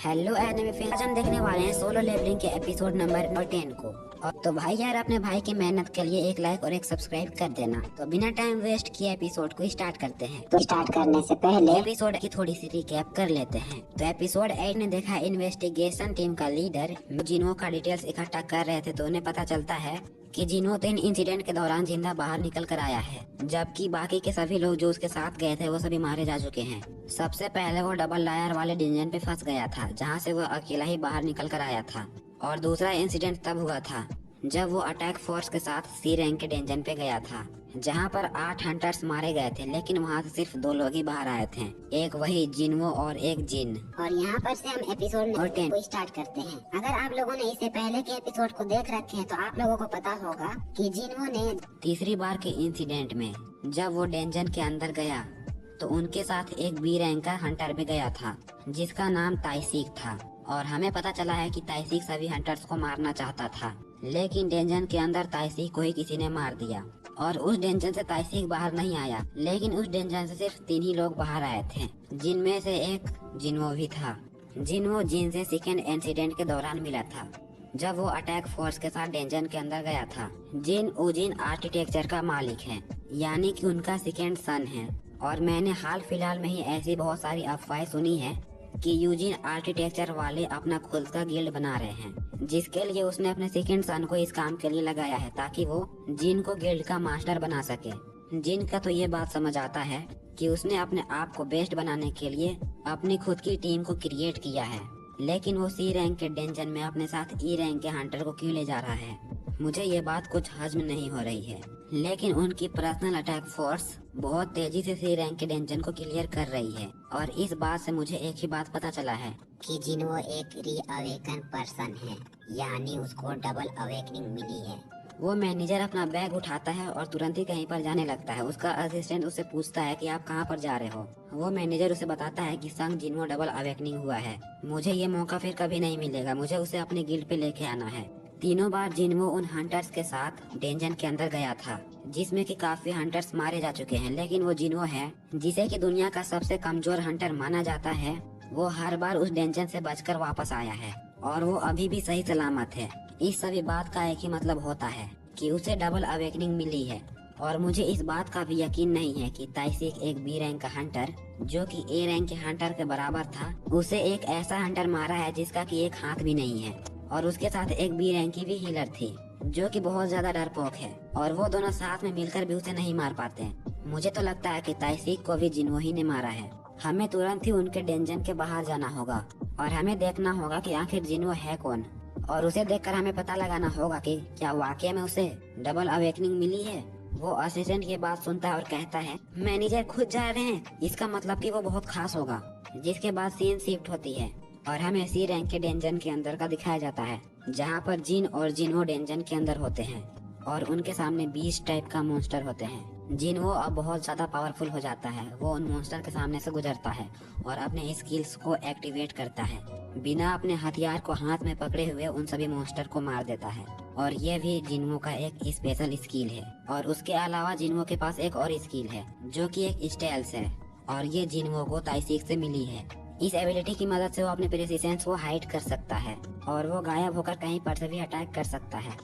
Hello anime fan, आज हम देखने वाले हैं सोलो लेवलिंग के एपिसोड नंबर 10 को। और तो भाई यार, अपने भाई की मेहनत के लिए एक लाइक और एक सब्सक्राइब कर देना। तो बिना टाइम वेस्ट किए एपिसोड को स्टार्ट करते हैं। तो स्टार्ट करने से पहले एपिसोड की थोड़ी सी रिकैप कर लेते हैं। तो एपिसोड 8 ने देखा इन्वेस्टिगेशन टीम का लीडर जिन्हों का डिटेल्स इकट्ठा कर रहे थे, तो उन्हें पता चलता है कि जिन्हों 3 इंसिडेंट के दौरान जिंदा बाहर निकल कर आया है, जबकि बाकी के सभी लोग जो उसके साथ गए थे वो सभी मारे जा चुके हैं। सबसे पहले वो डबल लायर वाले डंजन पे फंस गया था, जहाँ से वो अकेला ही बाहर निकल कर आया था। और दूसरा इंसिडेंट तब हुआ था जब वो अटैक फोर्स के साथ सी रैंक के डंजन पे गया था, जहाँ पर 8 हंटर्स मारे गए थे, लेकिन वहाँ से सिर्फ 2 लोग ही बाहर आए थे, एक वही जिनवो और एक जिन। और यहाँ पर से हम एपिसोड नंबर 10 को स्टार्ट करते हैं। अगर आप लोगों ने इससे पहले के एपिसोड को देख रखे हैं तो आप लोगों को पता होगा कि जिनवो ने तीसरी बार के इंसिडेंट में जब वो डंजन के अंदर गया तो उनके साथ एक बी रैंक का हंटर भी गया था, जिसका नाम ताइसीक था। और हमें पता चला है कि ताइसीक सभी हंटर्स को मारना चाहता था, लेकिन डेंजन के अंदर ताइसीक को ही किसी ने मार दिया। और उस डेंजन से ताइसीक बाहर नहीं आया, लेकिन उस डेंजन से सिर्फ 3 ही लोग बाहर आए थे, जिनमें से एक जिनवो भी था। जिनवो जिन से सेकेंड इंसिडेंट के दौरान मिला था, जब वो अटैक फोर्स के साथ डेंजन के अंदर गया था। जिन उजिन आर्किटेक्चर का मालिक है, यानी कि उनका सेकेंड सन है। और मैंने हाल फिलहाल में ही ऐसी बहुत सारी अफवाहें सुनी है कि यूजिन आर्किटेक्चर वाले अपना खुद का गिल्ड बना रहे हैं, जिसके लिए उसने अपने सेकेंड सन को इस काम के लिए लगाया है, ताकि वो जिन को गिल्ड का मास्टर बना सके। जिन का तो ये बात समझ आता है कि उसने अपने आप को बेस्ट बनाने के लिए अपनी खुद की टीम को क्रिएट किया है, लेकिन वो सी रैंक के डेंजन में अपने साथ ई रैंक के हंटर को क्यों ले जा रहा है, मुझे ये बात कुछ हजम नहीं हो रही है। लेकिन उनकी पर्सनल अटैक फोर्स बहुत तेजी से सी रैंक के डेंजन को क्लियर कर रही है। और इस बात से मुझे एक ही बात पता चला है कि जिनवो एक रीअवेकन पर्सन है, यानी उसको डबल अवेकनिंग मिली है। वो मैनेजर अपना बैग उठाता है और तुरंत ही कहीं पर जाने लगता है। उसका असिस्टेंट उससे पूछता है कि आप कहाँ पर जा रहे हो। वो मैनेजर उसे बताता है कि संग जिनवो डबल अवेकनिंग हुआ है, मुझे ये मौका फिर कभी नहीं मिलेगा, मुझे उसे अपने गिल्ड पे लेके आना है। तीनों बार जिनवो उन हंटर्स के साथ डेंजन के अंदर गया था, जिसमें कि काफी हंटर्स मारे जा चुके हैं, लेकिन वो जिनवो है जिसे कि दुनिया का सबसे कमजोर हंटर माना जाता है, वो हर बार उस डेंजन से बचकर वापस आया है और वो अभी भी सही सलामत है। इस सभी बात का एक ही मतलब होता है कि उसे डबल अवेकनिंग मिली है। और मुझे इस बात का भी यकीन नहीं है कि ताइसीक एक बी रैंक का हंटर, जो कि ए रैंक के हंटर के बराबर था, उसे एक ऐसा हंटर मारा है जिसका कि एक हाथ भी नहीं है। और उसके साथ एक बी रैंक की भी हीलर थी, जो कि बहुत ज्यादा डरपोक है, और वो दोनों साथ में मिलकर भी उसे नहीं मार पाते। मुझे तो लगता है कि ताइसीक को भी जिनवो ही ने मारा है। हमें तुरंत ही उनके डेंजन के बाहर जाना होगा और हमें देखना होगा कि आखिर जिनवो है कौन, और उसे देखकर हमें पता लगाना होगा कि क्या वाकई में उसे डबल अवेकनिंग मिली है। वो असिस्टेंट ये बात सुनता है और कहता है, मैनेजर खुद जा रहे हैं, इसका मतलब कि वो बहुत खास होगा। जिसके बाद सीन शिफ्ट होती है और हमें सी रैंक के डेंजन के अंदर का दिखाया जाता है, जहाँ पर जिन और जिनवो डेंजन के अंदर होते हैं और उनके सामने 20 टाइप का मॉन्स्टर होते हैं। जिनवो अब बहुत ज्यादा पावरफुल हो जाता है। वो उन मॉन्स्टर के सामने से गुजरता है और अपने स्किल्स को एक्टिवेट करता है। बिना अपने हथियार को हाथ में पकड़े हुए उन सभी मॉन्स्टर को मार देता है। और ये भी जिनवो का एक स्पेशल स्किल है। और उसके अलावा जिनवो के पास एक और स्किल है, जो कि एक स्टेल्स है, और ये जिनवो को ताइसीक से मिली है। इस एबिलिटी की मदद से वो अपने प्रेसिडेंस को हाइड कर सकता है और वो गायब होकर कहीं पर से भी अटैक कर सकता है,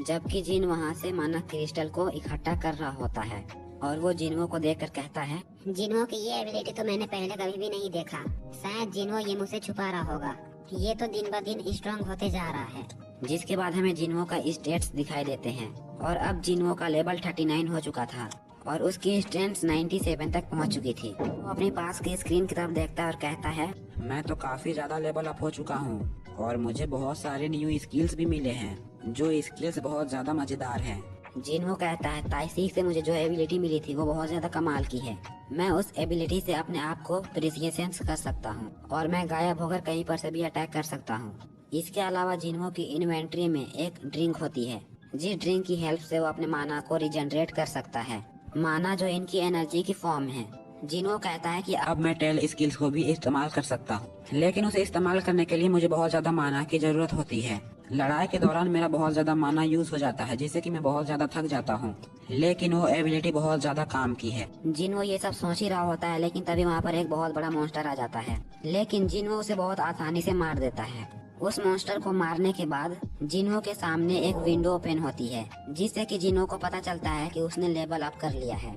जबकि जिन वहाँ से मानव क्रिस्टल को इकट्ठा कर रहा होता है। और वो जिनवो को देखकर कहता है, जिनवो की ये एबिलिटी तो मैंने पहले कभी भी नहीं देखा, शायद जिनवो ये मुझसे छुपा रहा होगा। ये तो दिन ब दिन स्ट्रांग होते जा रहा है। जिसके बाद हमें जिनवो का स्टेट्स दिखाई देते हैं। और अब जिनवो का लेवल 39 हो चुका था और उसकी स्ट्रेंथ 97 तक पहुंच चुकी थी। वो अपने पास की स्क्रीन की तरफ देखता है और कहता है, मैं तो काफी ज्यादा लेवल अप हो चुका हूँ और मुझे बहुत सारे न्यू स्किल्स भी मिले हैं, जो स्किल्स बहुत ज्यादा मजेदार हैं। जिनवो कहता है, ताइसीक से मुझे जो एबिलिटी मिली थी वो बहुत ज्यादा कमाल की है। मैं उस एबिलिटी से अपने आप को प्रिसिएंस कर सकता हूँ और मैं गायब होकर कहीं पर से भी अटैक कर सकता हूँ। इसके अलावा जिनवो की इन्वेंट्री में एक ड्रिंक होती है, जिस ड्रिंक की हेल्प से वो अपने माना को रिजनरेट कर सकता है। माना जो इनकी एनर्जी की फॉर्म है, जिनो कहता है कि अब मैं टेल स्किल्स को भी इस्तेमाल कर सकता हूँ, लेकिन उसे इस्तेमाल करने के लिए मुझे बहुत ज्यादा माना की जरूरत होती है। लड़ाई के दौरान मेरा बहुत ज्यादा माना यूज हो जाता है, जिससे कि मैं बहुत ज्यादा थक जाता हूँ, लेकिन वो एबिलिटी बहुत ज्यादा काम की है। जिनो ये सब सोच ही रहा होता है, लेकिन तभी वहाँ पर एक बहुत बड़ा मॉन्स्टर आ जाता है, लेकिन जिनो उसे बहुत आसानी से मार देता है। उस मॉन्स्टर को मारने के बाद जिनो के सामने एक विंडो ओपन होती है, जिससे कि जिनो को पता चलता है कि उसने लेवल अप कर लिया है।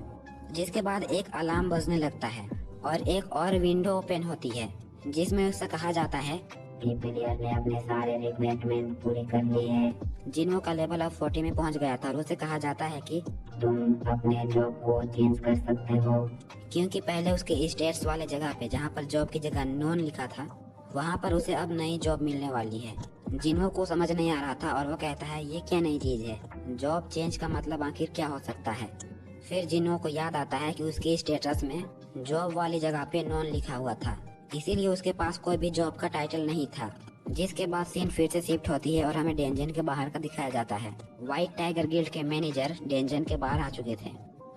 जिसके बाद एक अलार्म बजने लगता है और एक और विंडो ओपन होती है, जिसमें उससे कहा जाता है कि प्लेयर ने अपने सारे रिक्वायरमेंट पूरी कर ली है। जिनो का लेवल अब 40 में पहुंच गया था और उसे कहा जाता है कि तुम अपने जॉब को चेंज कर सकते हो। क्योंकि पहले उसके स्टेट्स वाले जगह पे जहाँ पर जॉब की जगह नॉन लिखा था, वहाँ पर उसे अब नई जॉब मिलने वाली है। जिनो को समझ नहीं आ रहा था और वो कहता है ये क्या नई चीज है, जॉब चेंज का मतलब आखिर क्या हो सकता है। फिर जिनो को याद आता है कि उसके स्टेटस में जॉब वाली जगह पे नॉन लिखा हुआ था, इसीलिए उसके पास कोई भी जॉब का टाइटल नहीं था। जिसके बाद सीन फिर से शिफ्ट होती है और हमें डेंजन के बाहर का दिखाया जाता है। व्हाइट टाइगर गिल्ड के मैनेजर डेंजन के बाहर आ चुके थे।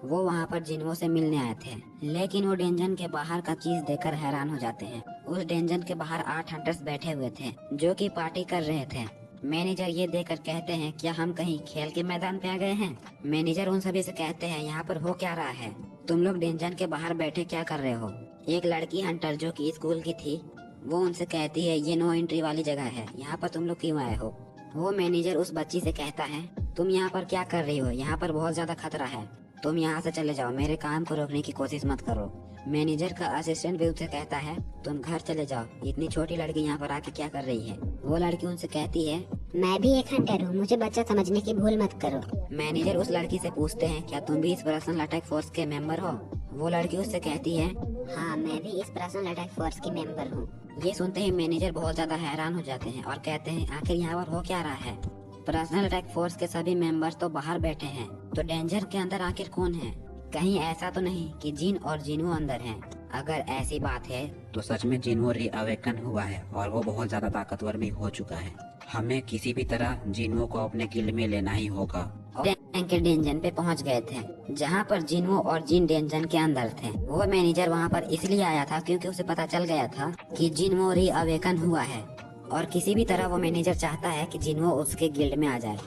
वो वहाँ पर जिनो से मिलने आए थे, लेकिन वो डेंजन के बाहर का चीज देखकर हैरान हो जाते हैं। उस डेंजन के बाहर 8 हंटर्स बैठे हुए थे जो कि पार्टी कर रहे थे। मैनेजर ये देखकर कहते हैं क्या हम कहीं खेल के मैदान पे आ गए हैं। मैनेजर उन सभी से कहते हैं यहाँ पर हो क्या रहा है, तुम लोग डेंजन के बाहर बैठे क्या कर रहे हो। एक लड़की हंटर जो कि स्कूल की थी, वो उनसे कहती है ये नो एंट्री वाली जगह है, यहाँ पर तुम लोग क्यों आए हो। वो मैनेजर उस बच्ची से कहता है तुम यहाँ पर क्या कर रही हो, यहाँ पर बहुत ज्यादा खतरा है, तुम यहाँ से चले जाओ, मेरे काम को रोकने की कोशिश मत करो। मैनेजर का असिस्टेंट भी उससे कहता है तुम घर चले जाओ, इतनी छोटी लड़की यहाँ पर आके क्या कर रही है। वो लड़की उनसे कहती है मैं भी एक हंटर हूँ, मुझे बच्चा समझने की भूल मत करो। मैनेजर उस लड़की से पूछते हैं क्या तुम भी इस पर्सनल अटैक फोर्स के मेंबर हो। वो लड़की उससे कहती है हाँ, मैं भी इस पर्सनल अटैक फोर्स की मेंबर हूँ। ये सुनते ही मैनेजर बहुत ज्यादा हैरान हो जाते हैं और कहते हैं आखिर यहाँ पर हो क्या रहा है। पर्सनल अटैक फोर्स के सभी मेंबर्स तो बाहर बैठे हैं, तो डेंजर के अंदर आखिर कौन है। कहीं ऐसा तो नहीं कि जिन और जिनो अंदर हैं। अगर ऐसी बात है तो सच में जिनो रीअवेकन हुआ है और वो बहुत ज्यादा ताकतवर भी हो चुका है। हमें किसी भी तरह जिनो को अपने गिल्ड में लेना ही होगा। और के डेंजन पे पहुंच गए थे, जहां पर जिनो और जिन डेंजन के अंदर थे। वो मैनेजर वहां पर इसलिए आया था क्योंकि उसे पता चल गया था कि जिनो रीअवेकन हुआ है, और किसी भी तरह वो मैनेजर चाहता है कि जिनो उसके गिल्ड में आ जाए।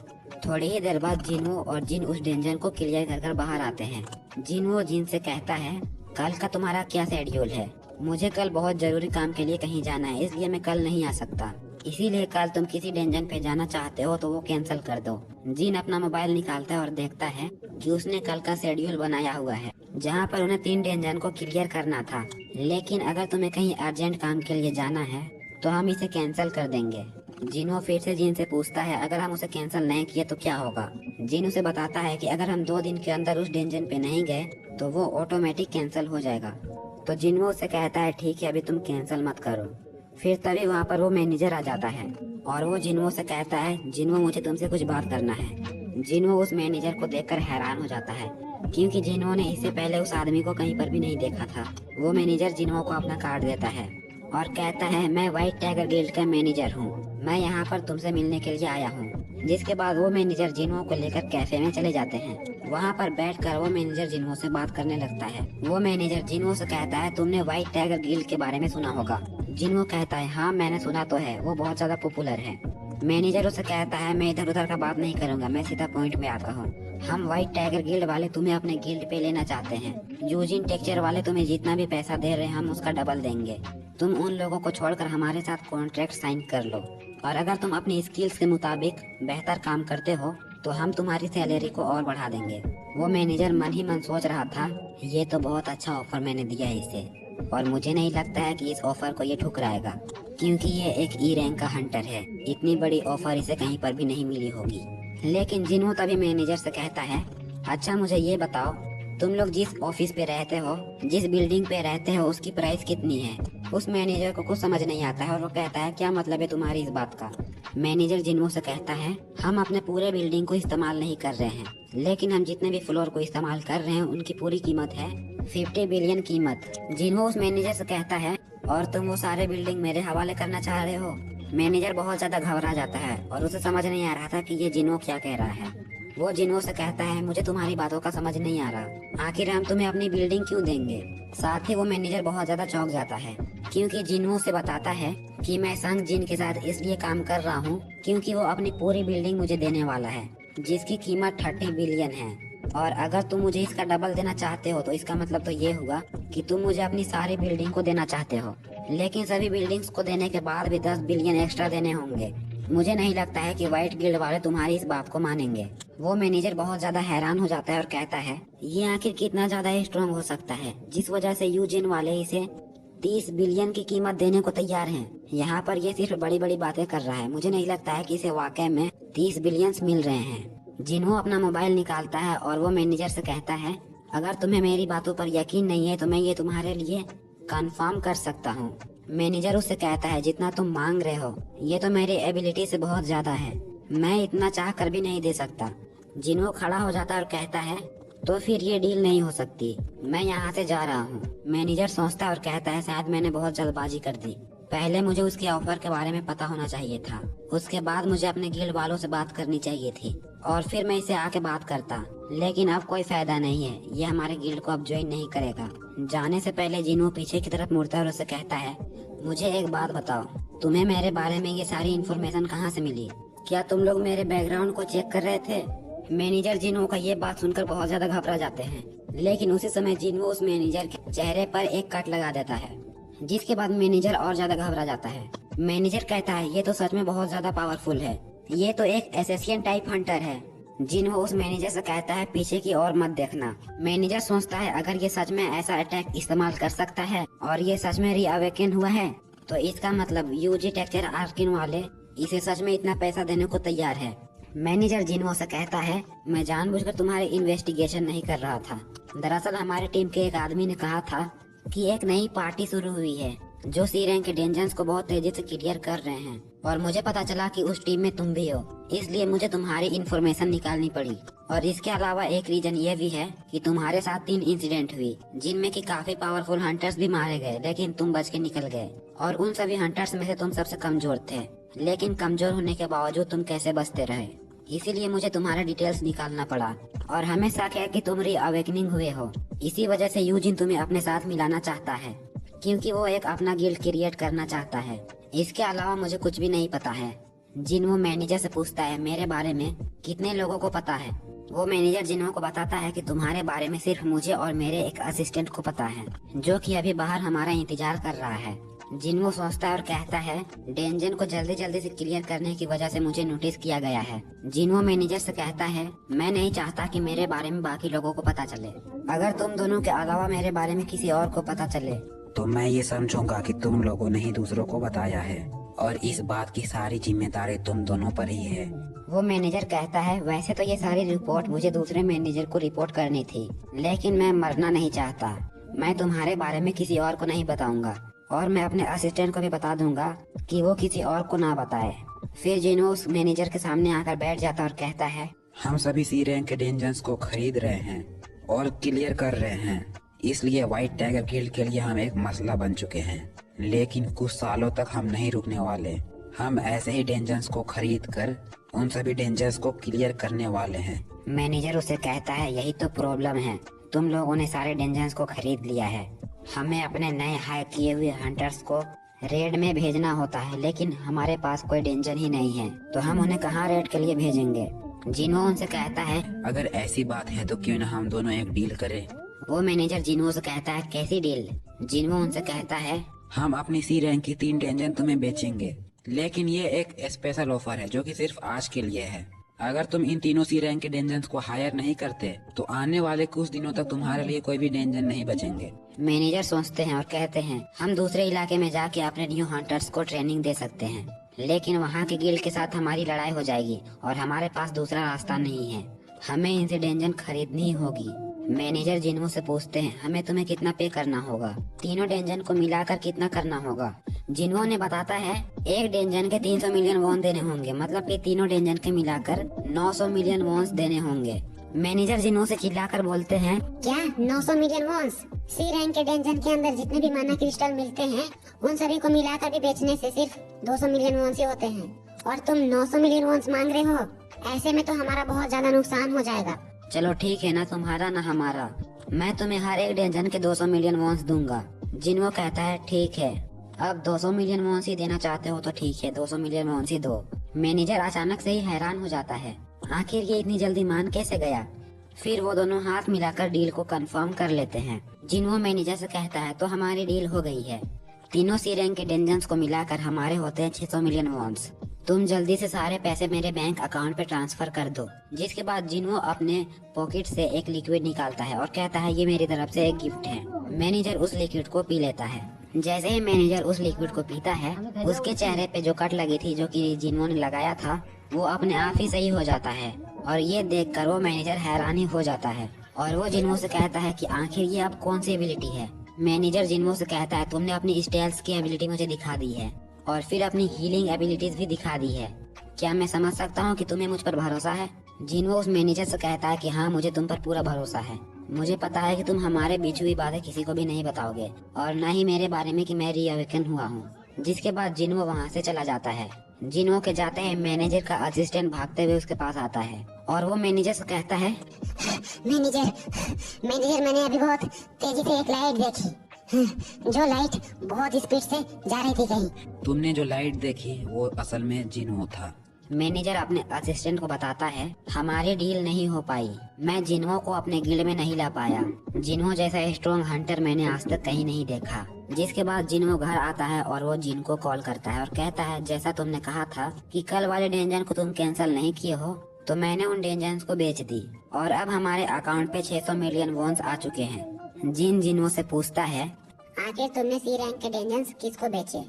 थोड़ी ही देर बाद जिनो और जिन उस डेंजन को क्लियर कर कर बाहर आते हैं। जिनो जिन से कहता है कल का तुम्हारा क्या शेड्यूल है। मुझे कल बहुत जरूरी काम के लिए कहीं जाना है, इसलिए मैं कल नहीं आ सकता, इसीलिए कल तुम किसी डेंजन पे जाना चाहते हो तो वो कैंसिल कर दो। जिन अपना मोबाइल निकालता है और देखता है कि उसने कल का शेड्यूल बनाया हुआ है, जहाँ पर उन्हें 3 डेंजन को क्लियर करना था, लेकिन अगर तुम्हें कहीं अर्जेंट काम के लिए जाना है तो हम इसे कैंसिल कर देंगे। जिनो फिर से जिन से पूछता है अगर हम उसे कैंसिल नहीं किए तो क्या होगा। जिन उसे बताता है कि अगर हम 2 दिन के अंदर उस डेंजन पे नहीं गए तो वो ऑटोमेटिक कैंसिल हो जाएगा। तो जिनो उसे कहता है ठीक है, अभी तुम कैंसिल मत करो। फिर तभी वहाँ पर वो मैनेजर आ जाता है और वो जिनो से कहता है जिनो मुझे तुमसे कुछ बात करना है। जिनो उस मैनेजर को देखकर हैरान हो जाता है क्योंकि जिनो ने इससे पहले उस आदमी को कहीं पर भी नहीं देखा था। वो मैनेजर जिनो को अपना कार्ड देता है और कहता है मैं व्हाइट टाइगर गिल्ड का मैनेजर हूँ, मैं यहाँ पर तुमसे मिलने के लिए आया हूँ। जिसके बाद वो मैनेजर जिनो को लेकर कैफे में चले जाते हैं। वहाँ पर बैठकर वो मैनेजर जिनो से बात करने लगता है। वो मैनेजर जिनो से कहता है तुमने व्हाइट टाइगर गिल्ड के बारे में सुना होगा। जिनो कहता है हाँ मैंने सुना तो है, वो बहुत ज्यादा पॉपुलर है। मैनेजर उसे कहता है मैं इधर उधर का बात नहीं करूंगा, मैं सीधा पॉइंट में आता हूँ। हम व्हाइट टाइगर गिल्ड वाले तुम्हें अपने गिल्ड पे लेना चाहते हैं। यूजिन टेक्सचर वाले तुम्हें जितना भी पैसा दे रहे हैं हम उसका डबल देंगे। तुम उन लोगों को छोड़कर हमारे साथ कॉन्ट्रैक्ट साइन कर लो, और अगर तुम अपनी स्किल्स के मुताबिक बेहतर काम करते हो तो हम तुम्हारी सैलरी को और बढ़ा देंगे। वो मैनेजर मन ही मन सोच रहा था ये तो बहुत अच्छा ऑफर मैंने दिया है इसे, और मुझे नहीं लगता है कि इस ऑफर को ये ठुकराएगा, क्योंकि ये एक ई रैंक का हंटर है। इतनी बड़ी ऑफर इसे कहीं पर भी नहीं मिली होगी। लेकिन जिनो तभी मैनेजर से कहता है अच्छा मुझे ये बताओ, तुम लोग जिस ऑफिस पे रहते हो, जिस बिल्डिंग पे रहते हो, उसकी प्राइस कितनी है। उस मैनेजर को कुछ समझ नहीं आता है और वो कहता है क्या मतलब है तुम्हारी इस बात का। मैनेजर जिनो से कहता है हम अपने पूरे बिल्डिंग को इस्तेमाल नहीं कर रहे हैं, लेकिन हम जितने भी फ्लोर को इस्तेमाल कर रहे हैं उनकी पूरी कीमत है 50 बिलियन कीमत। जिनो उस मैनेजर से कहता है और तुम वो सारे बिल्डिंग मेरे हवाले करना चाह रहे हो। मैनेजर बहुत ज्यादा घबरा जाता है और उसे समझ नहीं आ रहा था कि ये जिनो क्या कह रहा है। वो जिन्हों से कहता है मुझे तुम्हारी बातों का समझ नहीं आ रहा, आखिर हम तुम्हें अपनी बिल्डिंग क्यों देंगे। साथ ही वो मैनेजर बहुत ज्यादा चौंक जाता है क्योंकि जिन्हों से बताता है कि मैं संग जिन के साथ इसलिए काम कर रहा हूँ क्योंकि वो अपनी पूरी बिल्डिंग मुझे देने वाला है जिसकी कीमत 30 बिलियन है। और अगर तुम मुझे इसका डबल देना चाहते हो तो इसका मतलब तो ये हुआ कि तुम मुझे अपनी सारी बिल्डिंग को देना चाहते हो, लेकिन सभी बिल्डिंग्स को देने के बाद भी 10 बिलियन एक्स्ट्रा देने होंगे। मुझे नहीं लगता है कि व्हाइट गिल्ड वाले तुम्हारी इस बात को मानेंगे। वो मैनेजर बहुत ज्यादा हैरान हो जाता है और कहता है ये आखिर कितना ज्यादा स्ट्रॉन्ग हो सकता है जिस वजह से यूजिन वाले इसे 30 बिलियन की कीमत देने को तैयार हैं। यहाँ पर ये सिर्फ बड़ी बड़ी बातें कर रहा है, मुझे नहीं लगता है कि इसे वाकई में 30 बिलियन मिल रहे हैं। जिन्हों अपना मोबाइल निकालता है और वो मैनेजर से कहता है अगर तुम्हें मेरी बातों पर यकीन नहीं है तो मैं ये तुम्हारे लिए कंफर्म कर सकता हूँ। मैनेजर उससे कहता है जितना तुम मांग रहे हो ये तो मेरी एबिलिटी से बहुत ज्यादा है, मैं इतना चाह कर भी नहीं दे सकता। जिन्हों खड़ा हो जाता है और कहता है तो फिर ये डील नहीं हो सकती, मैं यहाँ से जा रहा हूँ। मैनेजर सोचता है और कहता है शायद मैंने बहुत जल्दबाजी कर दी, पहले मुझे उसके ऑफर के बारे में पता होना चाहिए था, उसके बाद मुझे अपने गिल्ड वालों से बात करनी चाहिए थी और फिर मैं इसे आके बात करता, लेकिन अब कोई फायदा नहीं है, ये हमारे गिल्ड को अब ज्वाइन नहीं करेगा। जाने से पहले जिन्हों पीछे की तरफ मुड़ता है और उसे कहता है मुझे एक बात बताओ, तुम्हें मेरे बारे में ये सारी इन्फॉर्मेशन कहाँ से मिली? क्या तुम लोग मेरे बैकग्राउंड को चेक कर रहे थे? मैनेजर जिन्हों का ये बात सुनकर बहुत ज्यादा घबरा जाते हैं, लेकिन उसी समय जिन्हों उस मैनेजर के चेहरे पर एक कट लगा देता है जिसके बाद मैनेजर और ज्यादा घबरा जाता है। मैनेजर कहता है ये तो सच में बहुत ज्यादा पावरफुल है, ये तो एक एसेसियन टाइप हंटर है। जिन्हों उस मैनेजर से कहता है पीछे की ओर मत देखना। मैनेजर सोचता है अगर ये सच में ऐसा अटैक इस्तेमाल कर सकता है और ये सच में रीअवेकन हुआ है तो इसका मतलब यूजी टेक्चर आर्किन वाले इसे सच में इतना पैसा देने को तैयार है। मैनेजर जिन्हों से कहता है मैं जानबूझकर तुम्हारे इन्वेस्टिगेशन नहीं कर रहा था, दरअसल हमारी टीम के एक आदमी ने कहा था कि एक नई पार्टी शुरू हुई है जो सी रैंक के डेंजर्स को बहुत तेजी से क्लियर कर रहे हैं और मुझे पता चला कि उस टीम में तुम भी हो, इसलिए मुझे तुम्हारी इन्फॉर्मेशन निकालनी पड़ी। और इसके अलावा एक रीजन ये भी है कि तुम्हारे साथ 3 इंसिडेंट हुई जिनमें कि काफी पावरफुल हंटर्स भी मारे गए, लेकिन तुम बच के निकल गए और उन सभी हंटर्स में से तुम सबसे कमजोर थे, लेकिन कमजोर होने के बावजूद तुम कैसे बचते रहे, इसीलिए मुझे तुम्हारे डिटेल्स निकालना पड़ा। और हमें शक है कि तुम रीअवेकनिंग हुए हो, इसी वजह से यूजिन तुम्हें अपने साथ मिलाना चाहता है क्योंकि वो एक अपना गिल्ड क्रिएट करना चाहता है। इसके अलावा मुझे कुछ भी नहीं पता है। जिन्हों मैनेजर से पूछता है मेरे बारे में कितने लोगों को पता है। वो मैनेजर जिन्हों को बताता है कि तुम्हारे बारे में सिर्फ मुझे और मेरे एक असिस्टेंट को पता है जो कि अभी बाहर हमारा इंतजार कर रहा है। जिन्हों सोचता है और कहता है डेंजन को जल्दी जल्दी से क्लियर करने की वजह से मुझे नोटिस किया गया है। जिन्हों मैनेजर से कहता है मैं नहीं चाहता कि मेरे बारे में बाकी लोगों को पता चले, अगर तुम दोनों के अलावा मेरे बारे में किसी और को पता चले तो मैं ये समझूंगा कि तुम लोगों ने ही दूसरों को बताया है और इस बात की सारी जिम्मेदारी तुम दोनों पर ही है। वो मैनेजर कहता है वैसे तो ये सारी रिपोर्ट मुझे दूसरे मैनेजर को रिपोर्ट करनी थी, लेकिन मैं मरना नहीं चाहता। मैं तुम्हारे बारे में किसी और को नहीं बताऊंगा और मैं अपने असिस्टेंट को भी बता दूंगा कि वो किसी और को ना बताए। फिर जिन्हों उस मैनेजर के सामने आकर बैठ जाता और कहता है हम सभी सी रैंक के डेंजर्स को खरीद रहे हैं और क्लियर कर रहे हैं, इसलिए व्हाइट टाइगर गिल्ड के लिए हम एक मसला बन चुके हैं, लेकिन कुछ सालों तक हम नहीं रुकने वाले। हम ऐसे ही डेंजर्स को खरीद कर उन सभी डेंजर्स को क्लियर करने वाले हैं। मैनेजर उसे कहता है यही तो प्रॉब्लम है, तुम लोगों ने सारे डेंजर्स को खरीद लिया है, हमें अपने नए हायर किए हुए हंटर्स को रेड में भेजना होता है, लेकिन हमारे पास कोई डेंजर ही नहीं है तो हम उन्हें कहाँ रेड के लिए भेजेंगे। जिन्हों उनसे कहता है अगर ऐसी बात है तो क्यों न हम दोनों एक डील करें। वो मैनेजर जिन्हों से कहता है कैसी डील। जिन्हों उनसे कहता है हम अपनी सी रैंक की 3 डेंजर तुम्हें बेचेंगे, लेकिन ये एक स्पेशल ऑफर है जो कि सिर्फ आज के लिए है। अगर तुम इन तीनों सी रैंक के डेंजर्स को हायर नहीं करते तो आने वाले कुछ दिनों तक तुम्हारे लिए कोई भी डेंजर नहीं बचेंगे। मैनेजर सोचते हैं और कहते हैं हम दूसरे इलाके में जाके अपने न्यू हंटर्स को ट्रेनिंग दे सकते हैं, लेकिन वहाँ के गिल्ड के साथ हमारी लड़ाई हो जाएगी और हमारे पास दूसरा रास्ता नहीं है, हमें इनसे डेंजर खरीदनी होगी। मैनेजर जिन्हों से पूछते हैं हमें तुम्हें कितना पे करना होगा, तीनों डेंजन को मिलाकर कितना करना होगा। जिन्हों ने बताता है एक डेंजन के 300 मिलियन वॉन देने होंगे, मतलब कि तीनों डेंजन के मिलाकर 900 मिलियन वॉन्स देने होंगे। मैनेजर जिन्हों से चिल्लाकर बोलते हैं क्या 900 मिलियन वॉन्स? सी रैंक के डेंजन के अंदर जितने भी माना क्रिस्टल मिलते हैं उन सभी को मिलाकर भी बेचने से सिर्फ 200 मिलियन वॉन्स ही होते हैं और तुम 900 मिलियन वॉन्स मांग रहे हो। ऐसे में तो हमारा बहुत ज्यादा नुकसान हो जाएगा। चलो ठीक है, ना तुम्हारा ना हमारा। मैं तुम्हें हर एक डेंजन के 200 मिलियन वॉन्स दूंगा। जिन्हो कहता है ठीक है, अब 200 मिलियन वॉन्स ही देना चाहते हो तो ठीक है, 200 मिलियन वॉन्स ही दो। मैनेजर अचानक से ही हैरान हो जाता है, आखिर ये इतनी जल्दी मान कैसे गया। फिर वो दोनों हाथ मिलाकर डील को कंफर्म कर लेते हैं। जिन्हो मैनेजर से कहता है तो हमारी डील हो गई है। तीनों सी रैंक के डेंजन्स को मिलाकर हमारे होते हैं 600 मिलियन वॉन्स। तुम जल्दी से सारे पैसे मेरे बैंक अकाउंट पे ट्रांसफर कर दो। जिसके बाद जिन्हो अपने पॉकेट से एक लिक्विड निकालता है और कहता है ये मेरी तरफ से एक गिफ्ट है। मैनेजर उस लिक्विड को पी लेता है। जैसे ही मैनेजर उस लिक्विड को पीता है, उसके चेहरे पे जो कट लगी थी जो कि जिन्हो ने लगाया था, वो अपने आप ही सही हो जाता है। और ये देखकर वो मैनेजर हैरानी हो जाता है और वो जिन्हो से कहता है कि आखिर ये अब कौन सी एबिलिटी है। मैनेजर जिन्हो से कहता है तुमने अपनी स्टेल्स की एबिलिटी मुझे दिखा दी है और फिर अपनी हीलिंग एबिलिटीज भी दिखा दी है। क्या मैं समझ सकता हूँ कि तुम्हें मुझ पर भरोसा है। जिन्हो उस मैनेजर से कहता है कि हाँ, मुझे तुम पर पूरा भरोसा है। मुझे पता है कि तुम हमारे बीच हुई बातें किसी को भी नहीं बताओगे और न ही मेरे बारे में कि मैं रीअवेकन हुआ हूँ। जिसके बाद जिन्हो वहाँ से चला जाता है। जिन्हो के जाते हैं मैनेजर का असिस्टेंट भागते हुए उसके पास आता है और वो मैनेजर से कहता है, मैनेजर मैंने अभी बहुत तेजी से एक लाइट देखी, जो लाइट बहुत स्पीड से जा रही थी कहीं। तुमने जो लाइट देखी वो असल में जिन्हो था। मैनेजर अपने असिस्टेंट को बताता है हमारी डील नहीं हो पाई, मैं जिन्हो को अपने गिल्ड में नहीं ला पाया। जिन्हो जैसा स्ट्रॉन्ग हंटर मैंने आज तक कहीं नहीं देखा। जिसके बाद जिन्हो घर आता है और वो जिन को कॉल करता है और कहता है जैसा तुमने कहा था कि कल वाले डेंजन को तुम कैंसिल नहीं किए हो, तो मैंने उन डेंजन्स को बेच दी और अब हमारे अकाउंट पे 600 मिलियन वॉन्स आ चुके हैं। जिन्हो से पूछता है आखिर तुमने सी रैंक के डेंजन्स किसको बेचे।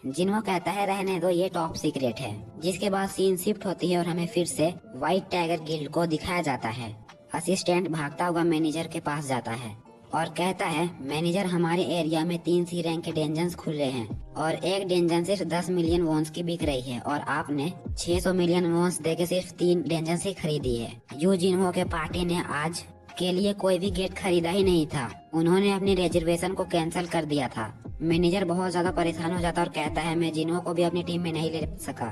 जिन्हो कहता है रहने दो, ये टॉप सीक्रेट है। जिसके बाद सीन शिफ्ट होती है और हमें फिर से व्हाइट टाइगर गिल्ड को दिखाया जाता है। असिस्टेंट भागता हुआ मैनेजर के पास जाता है और कहता है मैनेजर, हमारे एरिया में 3 सी रैंक के डेंजन्स खुले हैं और एक डेंजन सिर्फ 10 मिलियन वॉन्स की बिक रही है और आपने 600 मिलियन वॉन्स देके सिर्फ 3 डेंजन्स ही खरीदी है। यू जिन्हो के पार्टी ने आज के लिए कोई भी गेट खरीदा ही नहीं था, उन्होंने अपनी रिजर्वेशन को कैंसिल कर दिया था। मैनेजर बहुत ज्यादा परेशान हो जाता और कहता है मैं जिन्हो को भी अपनी टीम में नहीं ले सका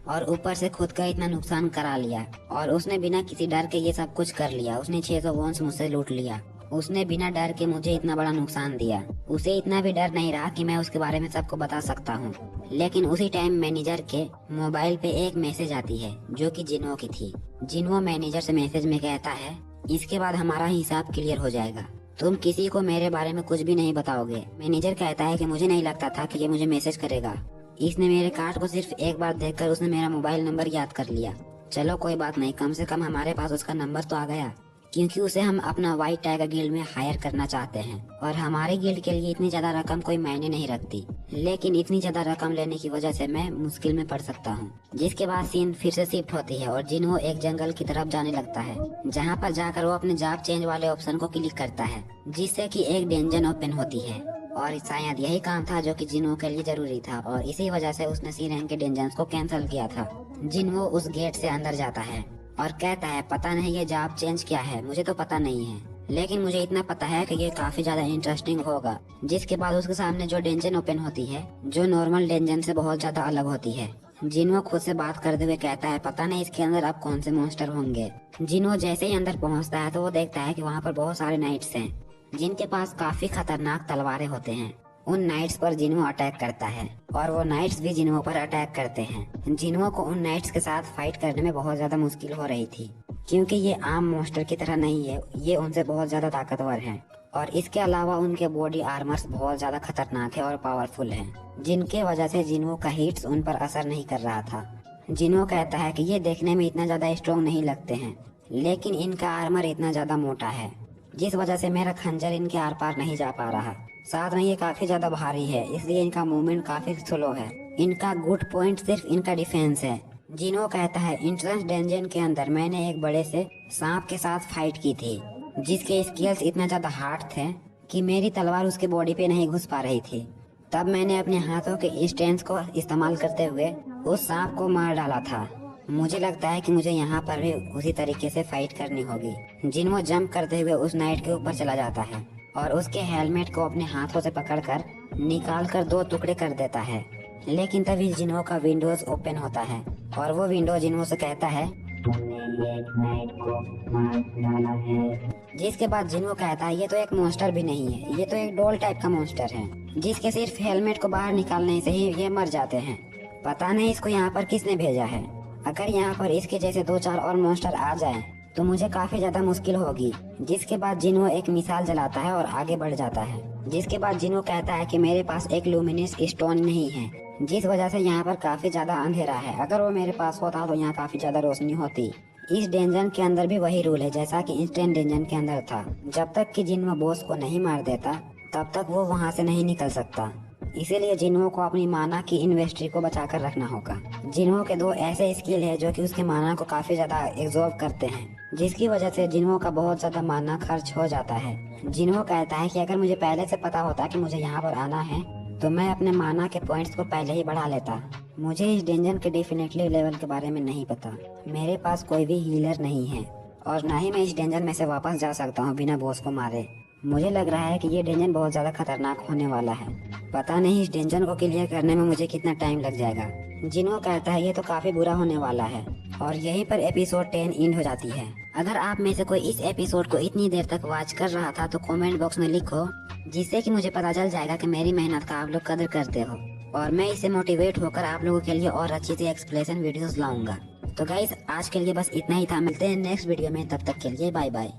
और ऊपर से खुद का इतना नुकसान करा लिया और उसने बिना किसी डर के ये सब कुछ कर लिया। उसने 600 वॉन्स मुझसे लूट लिया। उसने बिना डर के मुझे इतना बड़ा नुकसान दिया। उसे इतना भी डर नहीं रहा कि मैं उसके बारे में सबको बता सकता हूँ। लेकिन उसी टाइम मैनेजर के मोबाइल पे एक मैसेज आती है जो कि जिन्हो की थी। जिन्हो मैनेजर से मैसेज में कहता है इसके बाद हमारा हिसाब क्लियर हो जाएगा, तुम किसी को मेरे बारे में कुछ भी नहीं बताओगे। मैनेजर कहता है कि मुझे नहीं लगता था कि ये मुझे मैसेज करेगा। इसने मेरे कार्ड को सिर्फ एक बार देखकर उसने मेरा मोबाइल नंबर याद कर लिया। चलो कोई बात नहीं, कम से कम हमारे पास उसका नंबर तो आ गया, क्योंकि उसे हम अपना व्हाइट टाइगर गिल्ड में हायर करना चाहते हैं और हमारे गिल्ड के लिए इतनी ज्यादा रकम कोई मायने नहीं रखती, लेकिन इतनी ज्यादा रकम लेने की वजह से मैं मुश्किल में पड़ सकता हूँ। जिसके बाद सीन फिर से शिफ्ट होती है और जिन्हो एक जंगल की तरफ जाने लगता है, जहाँ पर जाकर वो अपने जॉब चेंज वाले ऑप्शन को क्लिक करता है, जिससे कि एक डेंजन ओपन होती है और शायद यही काम था जो कि जिन्हो के लिए जरूरी था और इसी वजह से उसने सी रैंक के डेंजन्स को कैंसिल किया था। जिन्हो उस गेट से अंदर जाता है और कहता है पता नहीं ये जॉब चेंज क्या है, मुझे तो पता नहीं है, लेकिन मुझे इतना पता है कि ये काफी ज्यादा इंटरेस्टिंग होगा। जिसके बाद उसके सामने जो डेंजन ओपन होती है जो नॉर्मल डेंजन से बहुत ज्यादा अलग होती है। जिन्हो खुद से बात करते हुए कहता है पता नहीं इसके अंदर अब कौन से मॉन्स्टर होंगे। जिन्हो जैसे ही अंदर पहुंचता है तो वो देखता है कि वहाँ पर बहुत सारे नाइट्स हैं जिनके पास काफी खतरनाक तलवारें होते हैं। उन नाइट्स पर जिन्हो अटैक करता है और वो नाइट्स भी जिन्हो पर अटैक करते हैं। जिन्हो को उन नाइट्स के साथ फाइट करने में बहुत ज्यादा मुश्किल हो रही थी, क्योंकि ये आम मॉन्स्टर की तरह नहीं है, ये उनसे बहुत ज्यादा ताकतवर हैं और इसके अलावा उनके बॉडी आर्मर्स बहुत ज्यादा खतरनाक है और पावरफुल हैं, जिनके वजह से जिन्हो का हीट्स उन पर असर नहीं कर रहा था। जिन्हो कहता है कि ये देखने में इतना ज्यादा स्ट्रॉन्ग नहीं लगते हैं, लेकिन इनका आर्मर इतना ज्यादा मोटा है जिस वजह से मेरा खंजर इनके आर पार नहीं जा पा रहा। साथ में ये काफी ज्यादा भारी है, इसलिए इनका मूवमेंट काफी स्लो है। इनका गुड पॉइंट सिर्फ इनका डिफेंस है। जिन्हो कहता है इंट्रेंस डेंजन के अंदर मैंने एक बड़े से सांप के साथ फाइट की थी, जिसके स्किल्स इतना ज्यादा हार्ड थे कि मेरी तलवार उसके बॉडी पे नहीं घुस पा रही थी। तब मैंने अपने हाथों के स्ट्रेंथ को इस्तेमाल करते हुए उस सांप को मार डाला था। मुझे लगता है कि मुझे यहाँ पर भी उसी तरीके से फाइट करनी होगी। जिन्हो जंप करते हुए उस नाइट के ऊपर चला जाता है और उसके हेलमेट को अपने हाथों से पकड़कर निकालकर 2 टुकड़े कर देता है। लेकिन तभी जिन्हो का विंडोज ओपन होता है और वो विंडो जिन्हो से कहता है तुमने एक नाइट को मार डाला है। जिसके बाद जिन्हो कहता है ये तो एक मॉन्स्टर भी नहीं है, ये तो एक डॉल टाइप का मॉन्स्टर है, जिसके सिर्फ हेलमेट को बाहर निकालने से ही ये मर जाते हैं। पता नहीं इसको यहाँ पर किसने भेजा है। अगर यहाँ पर इसके जैसे 2-4 और मॉन्स्टर आ जाएं, तो मुझे काफी ज्यादा मुश्किल होगी। जिसके बाद जिन्हो एक मिसाइल जलाता है और आगे बढ़ जाता है। जिसके बाद जिन्हो कहता है कि मेरे पास एक लूमिनस स्टोन नहीं है, जिस वजह से यहाँ पर काफी ज्यादा अंधेरा है। अगर वो मेरे पास होता तो यहाँ काफी ज्यादा रोशनी होती। इस डेंजन के अंदर भी वही रूल है जैसा कि इंस्टेंट डेंजन के अंदर था। जब तक कि जिन्हो बॉस को नहीं मार देता तब तक वो वहाँ से नहीं निकल सकता। इसीलिए जिन्हो को अपनी माना की इन्वेस्ट्री को बचाकर रखना होगा। जिन्हो के 2 ऐसे स्किल है जो कि उसके माना को काफी ज्यादा एब्जॉर्ब करते हैं, जिसकी वजह से जिन्हो का बहुत ज्यादा माना खर्च हो जाता है। जिन्हो कहता है कि अगर मुझे पहले से पता होता कि मुझे यहाँ पर आना है तो मैं अपने माना के पॉइंट्स को पहले ही बढ़ा लेता। मुझे इस डेंजन के डेफिनेटली लेवल के बारे में नहीं पता। मेरे पास कोई भी हीलर नहीं है और ना ही मैं इस डेंजन में से वापस जा सकता हूँ बिना बॉस को मारे। मुझे लग रहा है कि ये डेंजन बहुत ज्यादा खतरनाक होने वाला है। पता नहीं इस डेंजन को क्लियर करने में मुझे कितना टाइम लग जाएगा। जिन्हो कहता है ये तो काफी बुरा होने वाला है और यहीं पर एपिसोड 10 एंड हो जाती है। अगर आप में से कोई इस एपिसोड को इतनी देर तक वॉच कर रहा था तो कमेंट बॉक्स में लिखो, जिससे कि मुझे पता चल जाएगा कि मेरी मेहनत का आप लोग कदर करते हो और मैं इससे मोटिवेट होकर आप लोगों के लिए और अच्छी सी एक्सप्लेनेशन वीडियोस लाऊंगा। तो गाइस आज के लिए बस इतना ही था। मिलते हैं नेक्स्ट वीडियो में, तब तक के लिए बाय बाय।